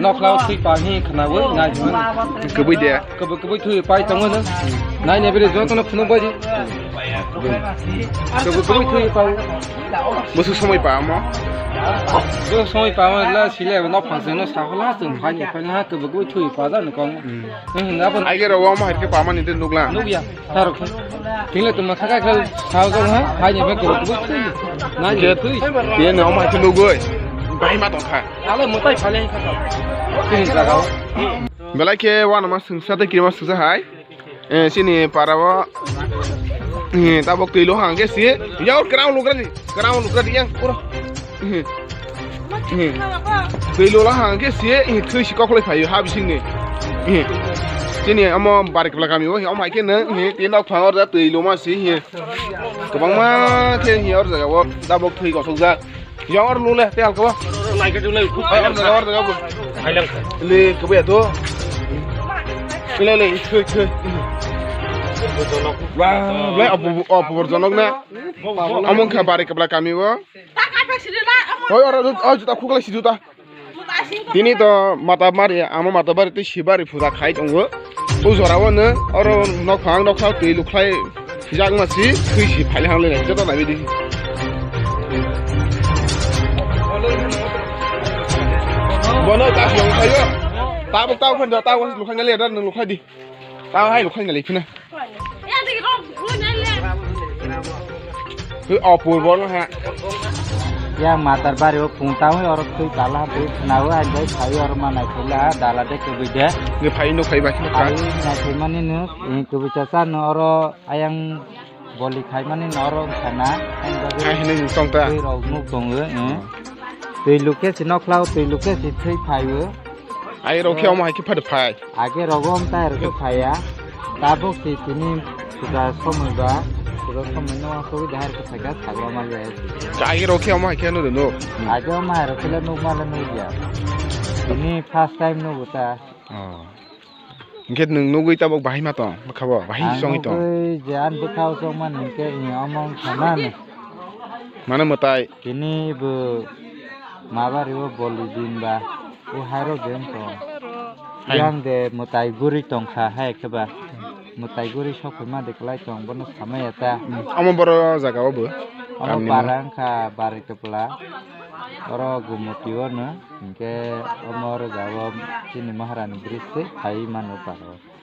Nokhwlao Thwi pahi khna wo nai jman Kebui dia. kebui Thwi pai tamo na nai ne bere jo kono phunu baji kebui Thwi pa Musuh semua pa mo. jo soi pa ma la sile no phang no sa hla sung phai ni phai na kebui Thwi pa da na kong na pon Ai ke rawa mo har ke pa ma ni te nukla. no ya taro kile tum kha ka sa ga ha phai ni me kebui Thwi nai je Thwi Dia no ma ke nugoi. Bai ma tong kha. ala mo tai phale kha ka tin sa ga Belai ke wanamasingcha te kirma sungsa hai. Sini parawa tabok tilo hang ke si. Yaur kerang lukra di yang ura. Tilo lah hang ke si Thwi si kok le phai ha bi sing ni. Sini amo barik bela kami wo am hai ke na tin dok thang or da tilo ma si hi. Kabang ma ke hi or da wo tabok Thwi ko sungsa. Yaur lu le te al ko. nai ka du le khu Ai or da ko. hai lang Le ke be to. Le Thwi. Wah, apa berjonok na? Among kabar ke belakang kami wo. Oh, orang juta kukla si juta. Ini to mata mari, amo mata mari tu sibari fuda khai tonggo. Uzorawo ne, orang Nokhwlao Thwi luklai jak masih Thwi si phai hang le jota nabi di. Bono ta siang khayo. Ta bok tao khan ta luklai ngale dan luklai di. Tao hai luklai ngale phina. Opur bon ha. Ya matar baru pungtau orang tu kalah tu nawa aja saya orang mana kela dalam dek kebeda. Nge phai no khai ba ki ka. Nak mana ni? Ini kebiasaan orang ayang boleh khai mana orang sana. Hai ni song ta. Tôi rồi ngục tông nữa. Tôi lúc cái Nokhwlao tôi lúc cái Thwi khai nữa. Ai ro kheo ma hai ki phad phai. Age rogom ta rồi khai ya. Tabok si sini sudah semua ba. Sudah semua nama kau dah harus sekat sagwa malu. Ka ai ro kheo ma hai ke no de no. Aja mah harus kita nunggu ya. Ini first time nunggu ta. Nget nung nugui ta bok bahai ma to. Ma khabo bahai song i to. Jangan bekau sama nengke ini omong sama nih. Mana matai. Ini bu mabar ibu boleh din ba. Haro game to. Yang de mutai guri tong hai keba. Mutai guri sok ma de kelai tong bonus sama ya ta. Amo boro jaga bo. Amo barang ka bari kepala. Oro gumutiwo na. Nengke omor jawab sini maharani briste hai manu paro.